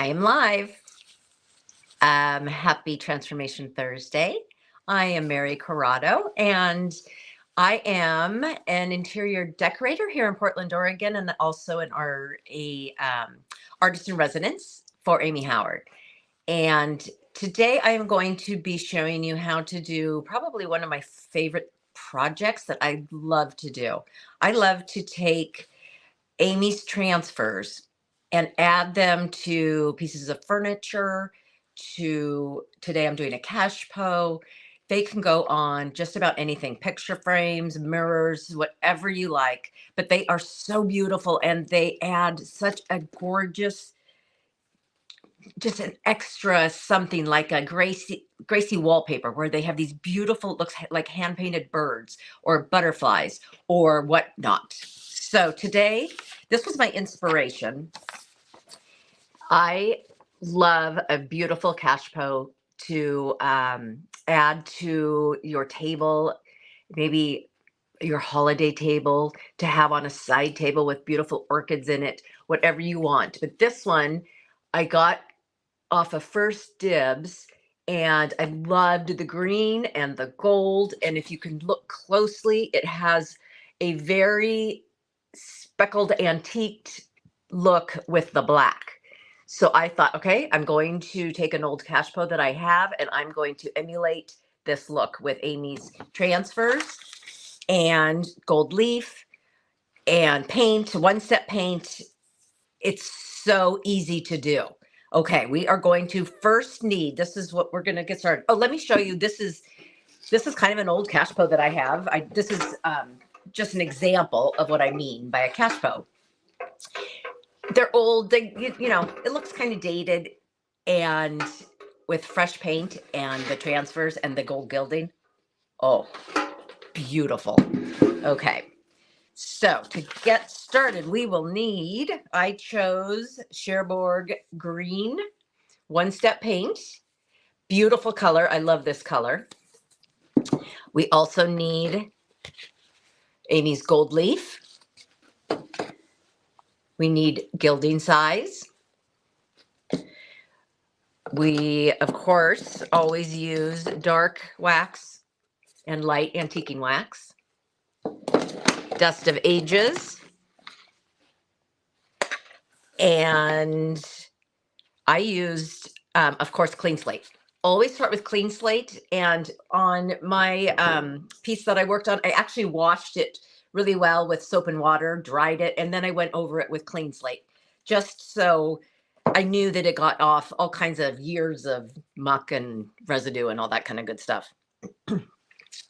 I am live. Happy Transformation Thursday. I am Mary Corrado, and I am an interior decorator here in Portland, Oregon, and also artist in residence for Amy Howard. And today I am going to be showing you how to do probably one of my favorite projects that I love to do. I love to take Amy's transfers and add them to pieces of furniture. Today I'm doing a cachepot. They can go on just about anything, picture frames, mirrors, whatever you like, but they are so beautiful and they add such a gorgeous, just an extra something like a Gracie wallpaper where they have these beautiful, looks like hand painted birds or butterflies or whatnot. So today, this was my inspiration. I love a beautiful cachepot to add to your table, maybe your holiday table, to have on a side table with beautiful orchids in it, whatever you want. But this one I got off of First Dibs, and I loved the green and the gold. And if you can look closely, it has a very speckled antiqued look with the black. So I thought, okay, I'm going to take an old cachepot that I have and I'm going to emulate this look with Amy's transfers and gold leaf and paint, one-step paint. It's so easy to do. Okay, we are going to first need, this is what we're going to get started. Oh, let me show you. This is kind of an old cachepot that I have. This is just an example of what I mean by a cachepot. They're old. You know, it looks kind of dated, and with fresh paint and the transfers and the gold gilding. Oh, beautiful. Okay. So to get started, we will need, I chose Cherbourg Green, one-step paint. Beautiful color. I love this color. We also need Amy's gold leaf. We need gilding size. We, of course, always use dark wax and light antiquing wax. Dust of Ages. And I used, of course, clean slate. Always start with clean slate. And on my piece that I worked on, I actually washed it really well with soap and water, dried it, and then I went over it with clean slate, just so I knew that it got off all kinds of years of muck and residue and all that kind of good stuff.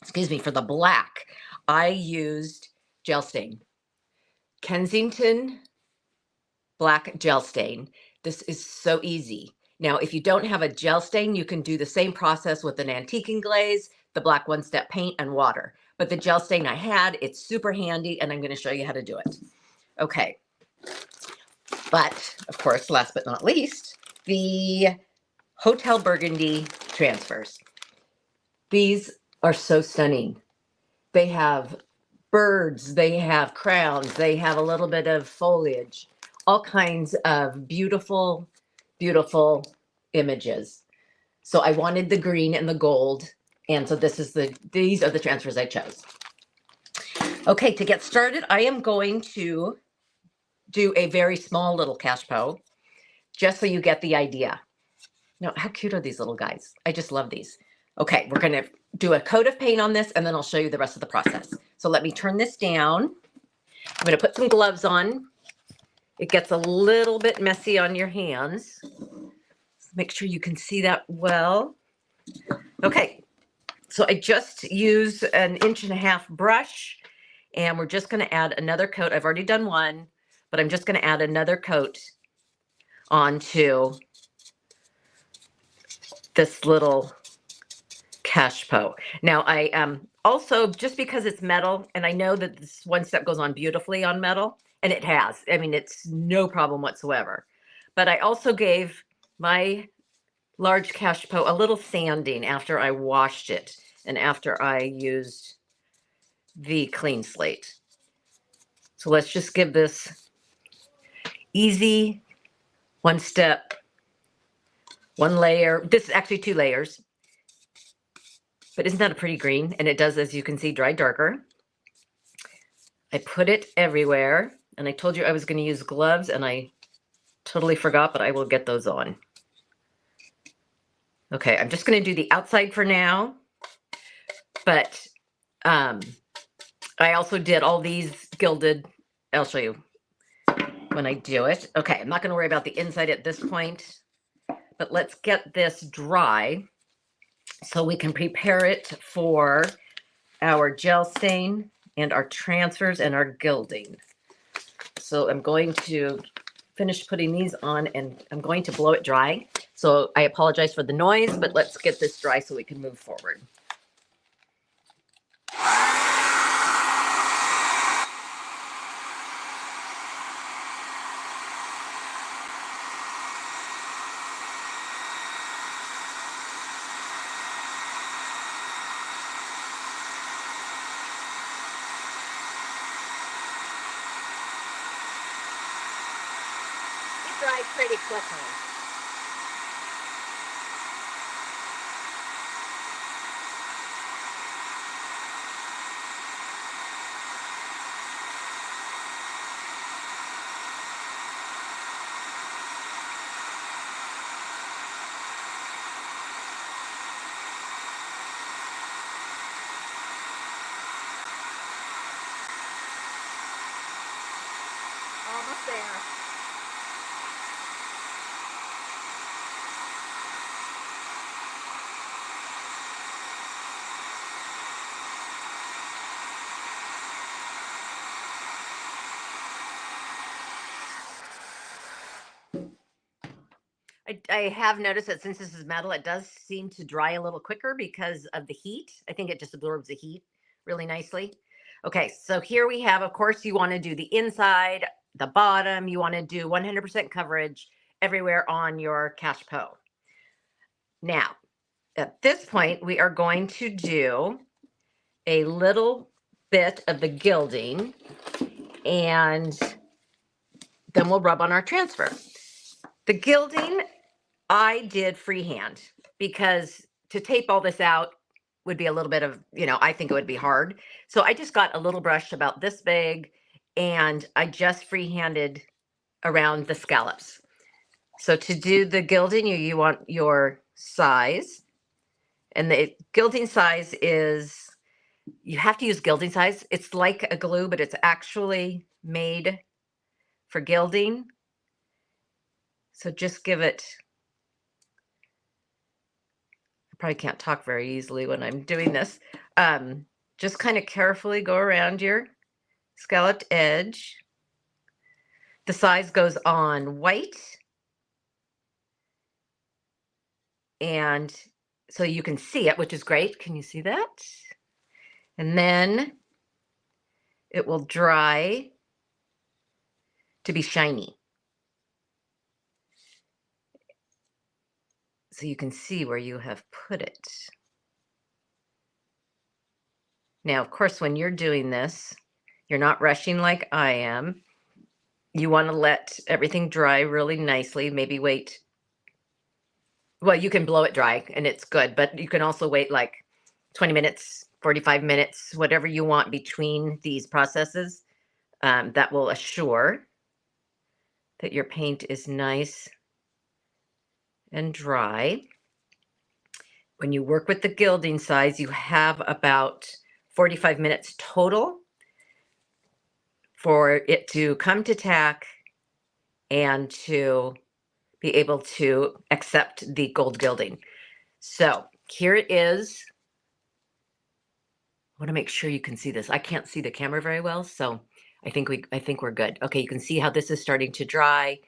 Excuse me. For the black, I used gel stain. Kensington black gel stain. This is so easy. Now, if you don't have a gel stain, you can do the same process with an antiquing glaze, the black one-step paint, and water. But the gel stain I had, it's super handy, and I'm going to show you how to do it. Okay. But, of course, last but not least, the Hotel Burgundy transfers. These are so stunning. They have birds, they have crowns, they have a little bit of foliage, all kinds of beautiful, beautiful images. So I wanted the green and the gold. And so these are the transfers I chose. Okay, to get started, I am going to do a very small little cachepot, just so you get the idea. Now, how cute are these little guys? I just love these. Okay, we're going to do a coat of paint on this, and then I'll show you the rest of the process. So let me turn this down. I'm going to put some gloves on. It gets a little bit messy on your hands. Make sure you can see that well. Okay, so I just use an 1.5-inch brush, and we're just going to add another coat. I've already done one, but I'm just going to add another coat onto this little cachepot. Now, I also, just because it's metal, and I know that this one step goes on beautifully on metal, and it has. I mean, it's no problem whatsoever. But I also gave my large cachepot a little sanding after I washed it and after I used the clean slate. So let's just give this easy one-step One layer. This is actually 2 layers. But isn't that a pretty green? And it does, as you can see, dry darker. I put it everywhere. And I told you I was going to use gloves, and I totally forgot, but I will get those on. Okay, I'm just going to do the outside for now. But I also did all these gilded. I'll show you when I do it. Okay, I'm not going to worry about the inside at this point. But let's get this dry so we can prepare it for our gel stain and our transfers and our gilding. So I'm going to finish putting these on, and I'm going to blow it dry. So I apologize for the noise, but let's get this dry so we can move forward. It dries pretty quickly. Almost there. I have noticed that since this is metal, it does seem to dry a little quicker because of the heat. I think it just absorbs the heat really nicely. Okay, so here we have, of course, you want to do the inside, the bottom. You want to do 100% coverage everywhere on your Cachepot. Now, at this point, we are going to do a little bit of the gilding, and then we'll rub on our transfer. The gilding, I did freehand because to tape all this out would be a little bit of, I think it would be hard. So I just got a little brush about this big, and I just freehanded around the scallops. So to do the gilding, you want your size, and the gilding size is, you have to use gilding size. It's like a glue, but it's actually made for gilding. So just give it, I probably can't talk very easily when I'm doing this. Just kind of carefully go around your scalloped edge. The size goes on white. And so you can see it, which is great. Can you see that? And then it will dry to be shiny. So you can see where you have put it. Now, of course, when you're doing this, you're not rushing like I am. You want to let everything dry really nicely. Maybe wait. Well, you can blow it dry and it's good, but you can also wait like 20 minutes, 45 minutes, whatever you want between these processes. That will assure that your paint is nice and dry. When you work with the gilding size, you have about 45 minutes total for it to come to tack and to be able to accept the gold gilding. So here it is. I want to make sure you can see this. I can't see the camera very well, so I think we're good. Okay, you can see how this is starting to dry.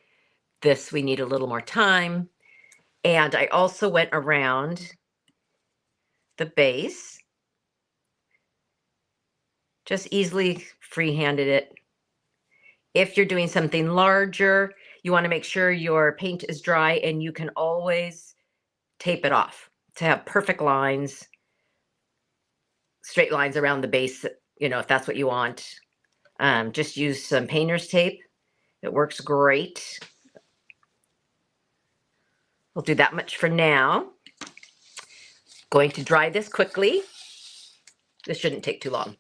This we need a little more time. And I also went around the base. Just easily freehanded it. If you're doing something larger, you want to make sure your paint is dry, and you can always tape it off to have perfect lines, straight lines around the base, if that's what you want. Just use some painter's tape. It works great. We'll do that much for now. Going to dry this quickly. This shouldn't take too long.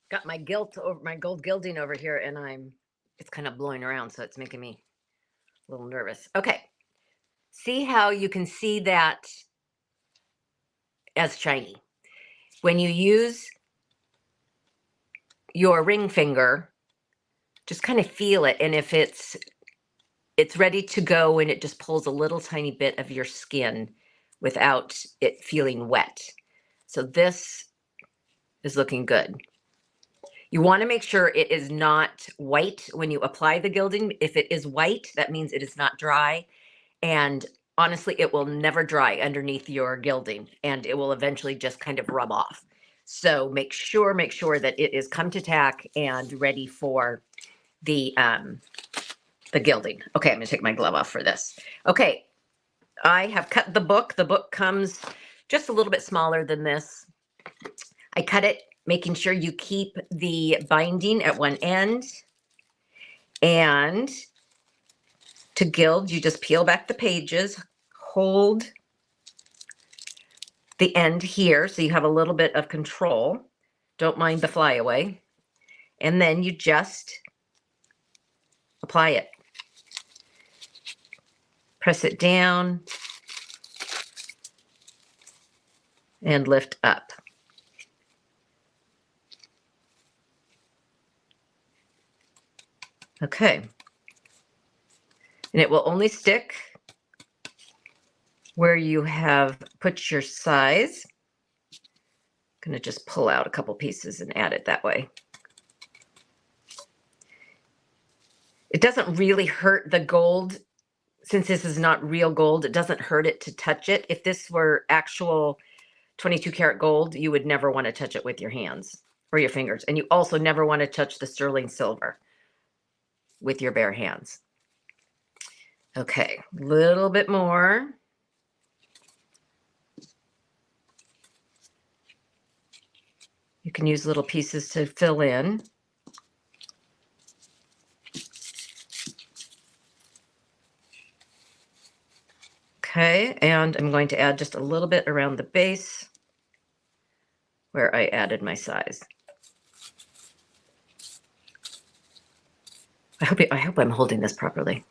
Got my gold gilding over here, and it's kind of blowing around, so it's making me a little nervous. Okay, see how you can see that as shiny. When you use your ring finger, just kind of feel it, and if it's ready to go, and it just pulls a little tiny bit of your skin without it feeling wet. So this is looking good. You want to make sure it is not white when you apply the gilding. If it is white, that means it is not dry. And honestly, it will never dry underneath your gilding, and it will eventually just kind of rub off. So make sure that it is come to tack and ready for the gilding. Okay, I'm gonna take my glove off for this. Okay, I have cut the book. The book comes just a little bit smaller than this. I cut it, making sure you keep the binding at one end. And to gild, you just peel back the pages, hold the end here so you have a little bit of control. Don't mind the flyaway. And then you just apply it. Press it down and lift up. Okay. And it will only stick where you have put your size. I'm going to just pull out a couple pieces and add it that way. It doesn't really hurt the gold. Since this is not real gold, it doesn't hurt it to touch it. If this were actual 22 karat gold, you would never want to touch it with your hands or your fingers. And you also never want to touch the sterling silver with your bare hands. Okay, a little bit more. You can use little pieces to fill in. Okay, and I'm going to add just a little bit around the base where I added my size. I hope I'm holding this properly.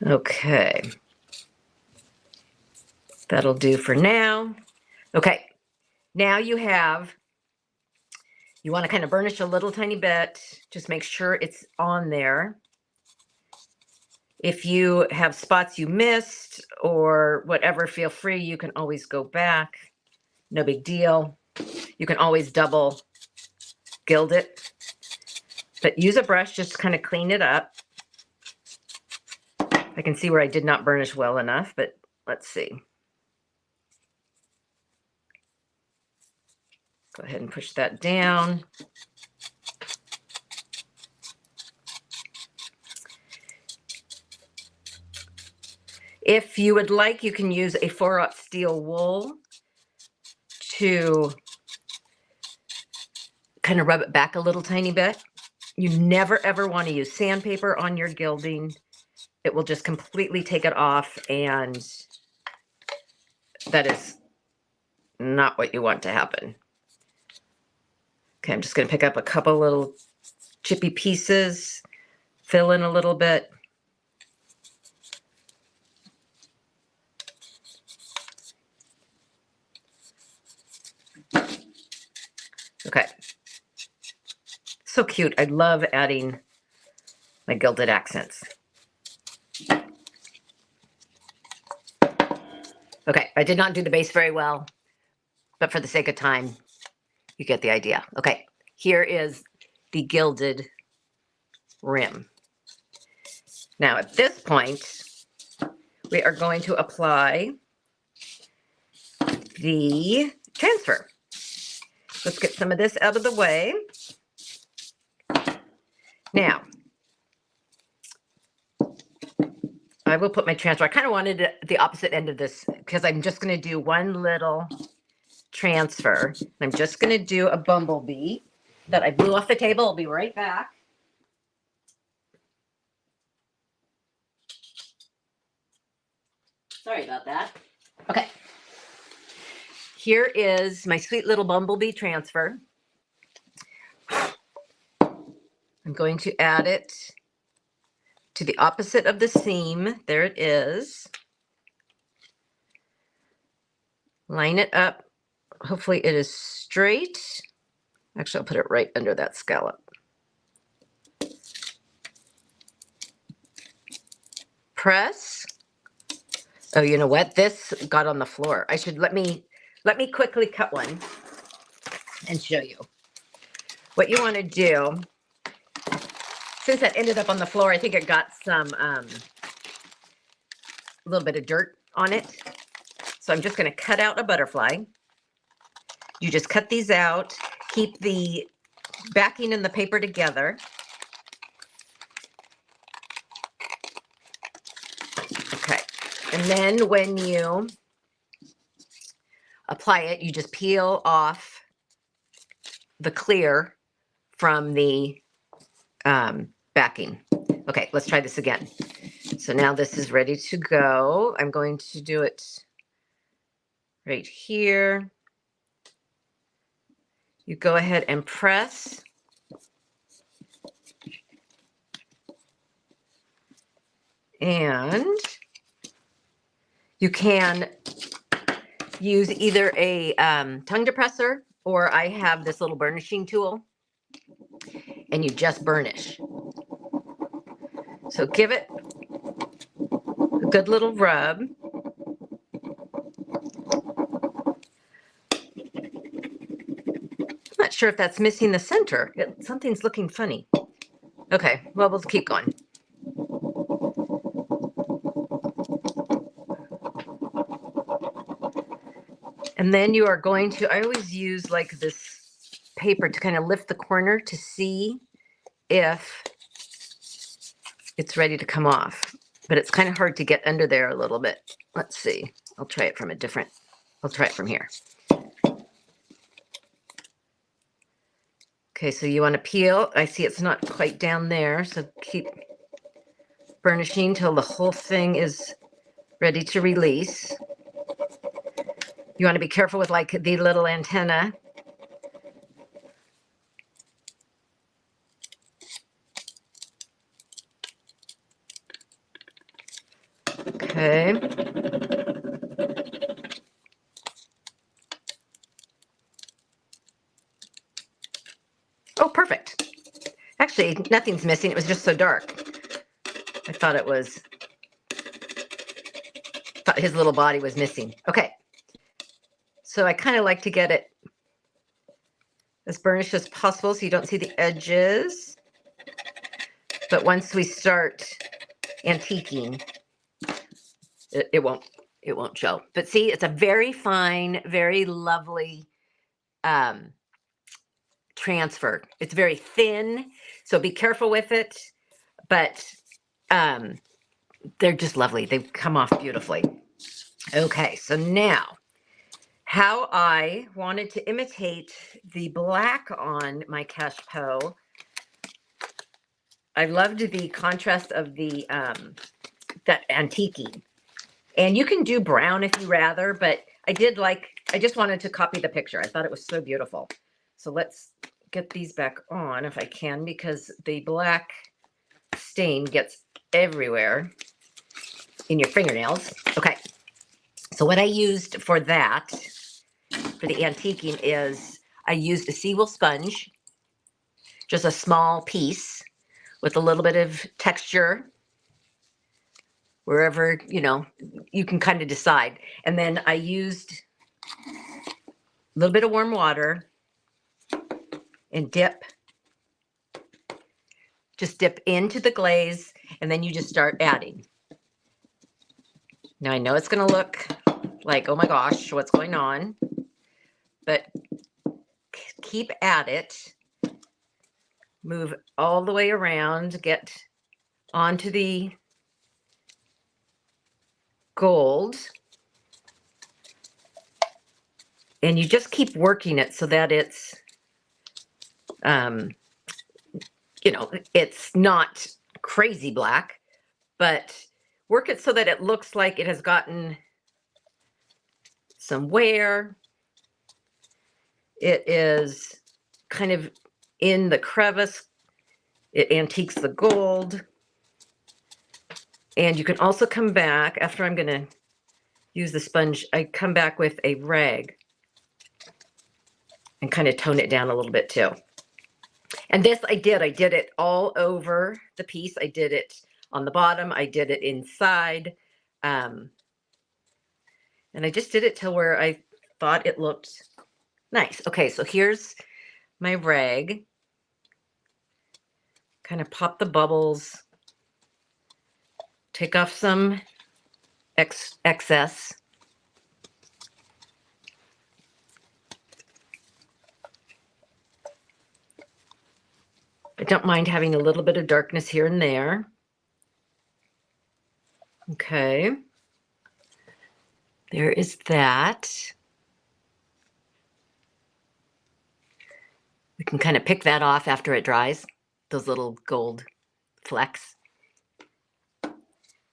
Okay. That'll do for now. Okay. Now you want to kind of burnish a little tiny bit. Just make sure it's on there. If you have spots you missed or whatever, feel free. You can always go back. No big deal. You can always double gild it. But use a brush just to kind of clean it up. I can see where I did not burnish well enough, but let's see. Go ahead and push that down. If you would like, you can use a 4/0 steel wool to kind of rub it back a little tiny bit. You never ever want to use sandpaper on your gilding. It will just completely take it off, and that is not what you want to happen. Okay, I'm just going to pick up a couple little chippy pieces, fill in a little bit. Okay. So cute. I love adding my gilded accents. Okay, I did not do the base very well, but for the sake of time, you get the idea. Okay, here is the gilded rim. Now at this point, we are going to apply the transfer. Let's get some of this out of the way. Now, I will put my transfer. I kind of wanted it at the opposite end of this because I'm just going to do one little transfer. I'm just going to do a bumblebee that I blew off the table. I'll be right back. Sorry about that. Okay. Here is my sweet little bumblebee transfer. I'm going to add it to the opposite of the seam. There it is. Line it up. Hopefully it is straight. Actually, I'll put it right under that scallop. Press. Oh, you know what? This got on the floor. I should let me quickly cut one and show you. What you want to do, since that ended up on the floor, I think it got some a little bit of dirt on it. So I'm just going to cut out a butterfly. You just cut these out, keep the backing and the paper together. Okay, and then when you apply it, you just peel off the clear from the backing. Okay, let's try this again. So now this is ready to go. I'm going to do it right here. You go ahead and press. And you can use either a tongue depressor, or I have this little burnishing tool, and you just burnish. So give it a good little rub. I'm not sure if that's missing the center. Something's looking funny. Okay, well, we'll keep going. And then you are going to, I always use like this paper to kind of lift the corner to see if it's ready to come off. But it's kind of hard to get under there a little bit. Let's see. I'll try it from I'll try it from here. Okay, so you want to peel. I see it's not quite down there, so keep burnishing till the whole thing is ready to release. You want to be careful with like the little antenna. Okay. Oh, perfect. Actually, nothing's missing. It was just so dark. I thought his little body was missing. Okay. So I kind of like to get it as burnished as possible so you don't see the edges. But once we start antiquing, it won't show. But see, it's a very fine, very lovely transfer. It's very thin, so be careful with it. But they're just lovely. They come off beautifully. Okay, so now how I wanted to imitate the black on my Cachepot. I loved the contrast of the that antiquing. And you can do brown if you rather, but I just wanted to copy the picture. I thought it was so beautiful. So let's get these back on if I can, because the black stain gets everywhere in your fingernails. Okay. So what I used for that, for the antiquing, is I used a seaweed sponge, just a small piece, with a little bit of texture wherever, you can kind of decide. And then I used a little bit of warm water and just dip into the glaze, and then you just start adding. Now I know it's going to look like, oh my gosh, what's going on? But keep at it. Move all the way around, get onto the gold. And you just keep working it so that it's, it's not crazy black, but work it so that it looks like it has gotten some wear. It is kind of in the crevice. It antiques the gold. And you can also come back, after I'm going to use the sponge, I come back with a rag and kind of tone it down a little bit too. And this I did it all over the piece. I did it on the bottom. I did it inside. And I just did it till where I thought it looked nice. Okay, so here's my rag. Kind of pop the bubbles. Take off some excess. I don't mind having a little bit of darkness here and there. Okay. There is that. We can kind of pick that off after it dries, those little gold flecks.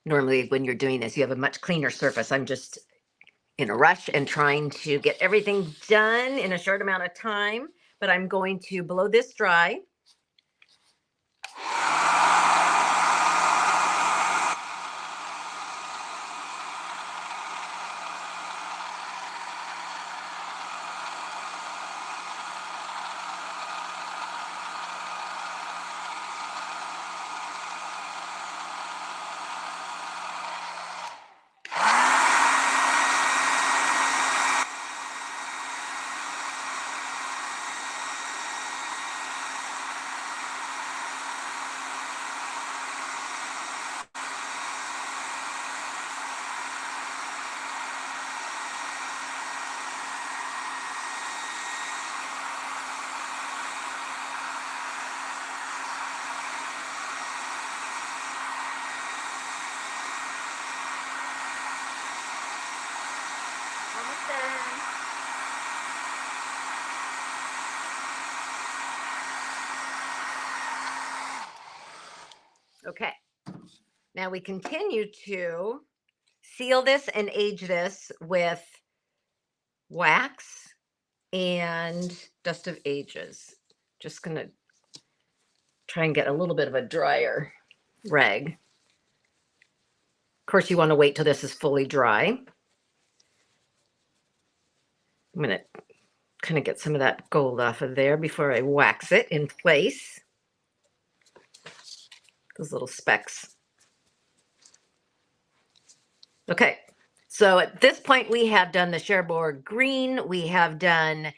Normally when you're doing this, you have a much cleaner surface. I'm just in a rush and trying to get everything done in a short amount of time, but I'm going to blow this dry. Almost done. Okay, now we continue to seal this and age this with wax and dust of ages. Just gonna try and get a little bit of a drier rag. Of course, you want to wait till this is fully dry. I'm gonna kind of get some of that gold off of there before I wax it in place. Those little specks. Okay, so at this point we have done the Cherbourg green, we have done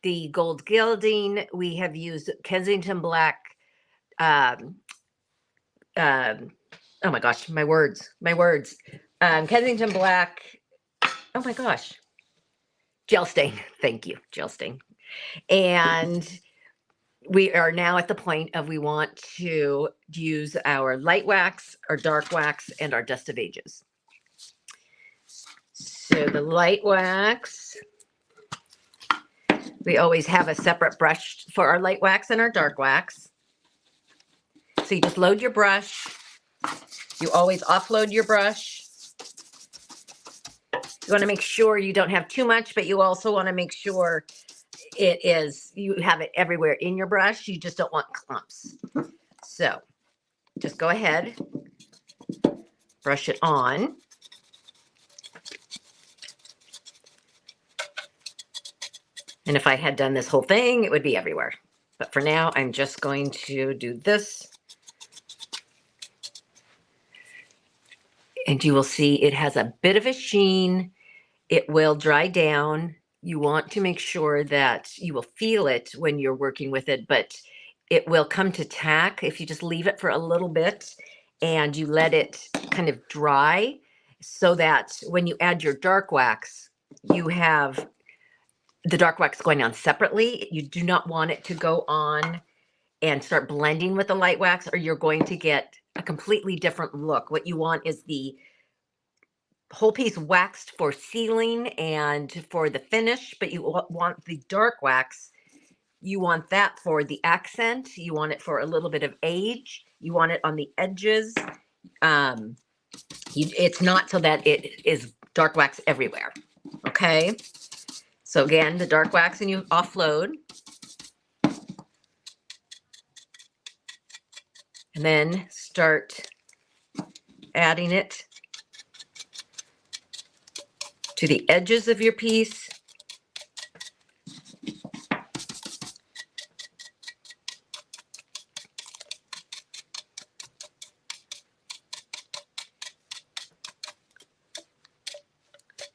the gold gilding, we have used Kensington black, oh my gosh, my words, Kensington black, oh my gosh, gel stain, thank you, gel stain. And we are now at the point of we want to use our light wax, our dark wax, and our dust of ages. So the light wax, we always have a separate brush for our light wax and our dark wax. So you just load your brush. You always offload your brush. You want to make sure you don't have too much, but you also want to make sure you have it everywhere in your brush. You just don't want clumps. So just go ahead, brush it on. And if I had done this whole thing, it would be everywhere. But for now, I'm just going to do this And you will see it has a bit of a sheen. It will dry down. You want to make sure that you will feel it when you're working with it, but it will come to tack if you just leave it for a little bit and you let it kind of dry, so that when you add your dark wax, you have the dark wax going on separately. You do not want it to go on and start blending with the light wax, or you're going to get a completely different look. What you want is the whole piece waxed for sealing and for the finish, but you want the dark wax. You want that for the accent. You want it for a little bit of age. You want it on the edges. It's not so that it is dark wax everywhere. Okay. So again, the dark wax, and you offload. And then start adding it to the edges of your piece.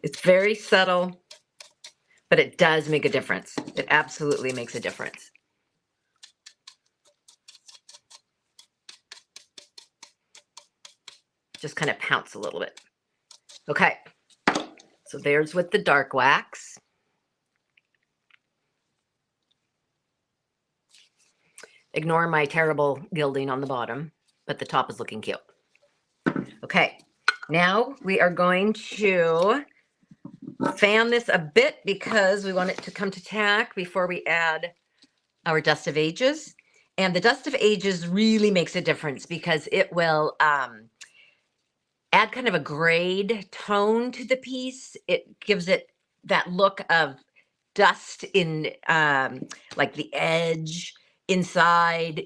It's very subtle, but it does make a difference. It absolutely makes a difference. Just kind of pounce a little bit. Okay, so there's with the dark wax. Ignore my terrible gilding on the bottom, but the top is looking cute. Okay, now we are going to fan this a bit because we want it to come to tack before we add our dust of ages. And the dust of ages really makes a difference because it will add kind of a grayed tone to the piece. It gives it that look of dust in like the edge, inside,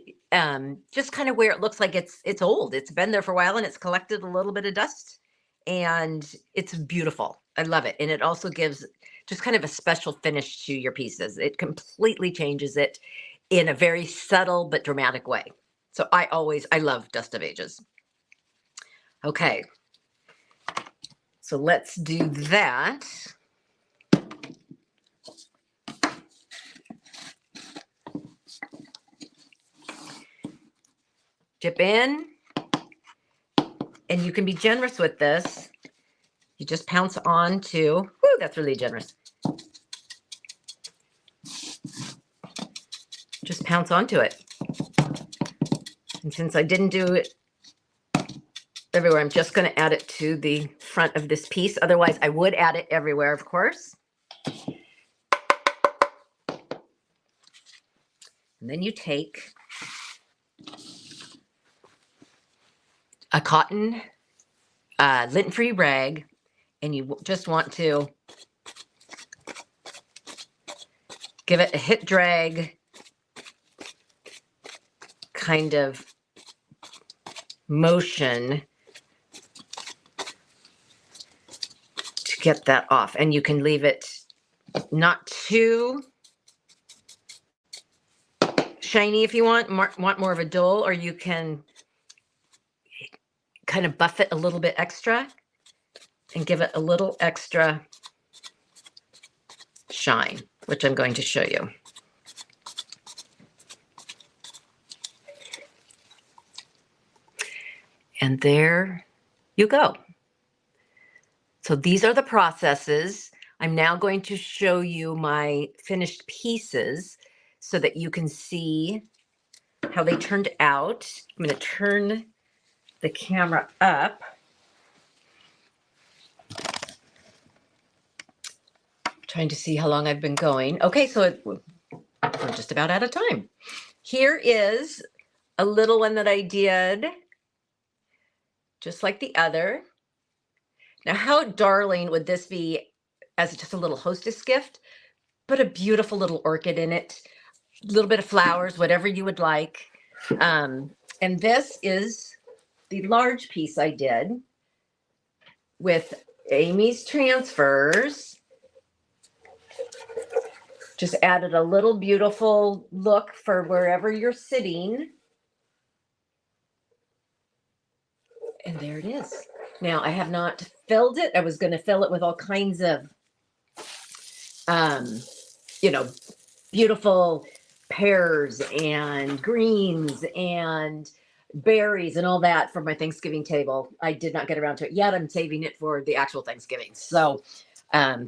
just kind of where it looks like it's old. It's been there for a while and it's collected a little bit of dust, and it's beautiful. I love it. And it also gives just kind of a special finish to your pieces. It completely changes it in a very subtle but dramatic way. So I love dust of ages. Okay, so let's do that. Dip in, and you can be generous with this. You just pounce on to, whoo, that's really generous. Just pounce onto it. And since I didn't do it everywhere, I'm just going to add it to the front of this piece. Otherwise, I would add it everywhere, of course. And then you take a cotton lint-free rag, and you just want to give it a hit drag kind of motion to get that off. And you can leave it not too shiny if you want more of a dull, or you can kind of buff it a little bit extra and give it a little extra shine, which I'm going to show you. And there you go. So these are the processes. I'm now going to show you my finished pieces so that you can see how they turned out. I'm going to turn the camera up. Trying to see how long I've been going. Okay, so we're just about out of time. Here is a little one that I did, just like the other. Now, how darling would this be as just a little hostess gift? Put a beautiful little orchid in it, a little bit of flowers, whatever you would like. And this is the large piece I did with Amy's transfers. Just added a little beautiful look for wherever you're sitting. And there it is. Now I have not filled it. I was going to fill it with all kinds of, um, you know, beautiful pears and greens and berries and all that for my Thanksgiving table. I did not get around to it yet. I'm saving it for the actual Thanksgiving. So,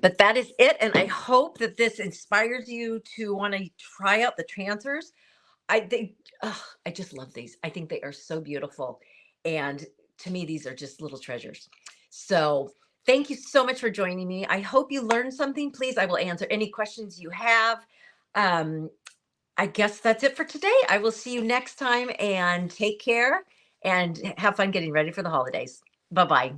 but that is it. And I hope that this inspires you to want to try out the transfers. I just love these. I think they are so beautiful, and to me, these are just little treasures. So, thank you so much for joining me. I hope you learned something. Please, I will answer any questions you have. Um, I guess that's it for today. I will see you next time, and take care and have fun getting ready for the holidays. Bye bye.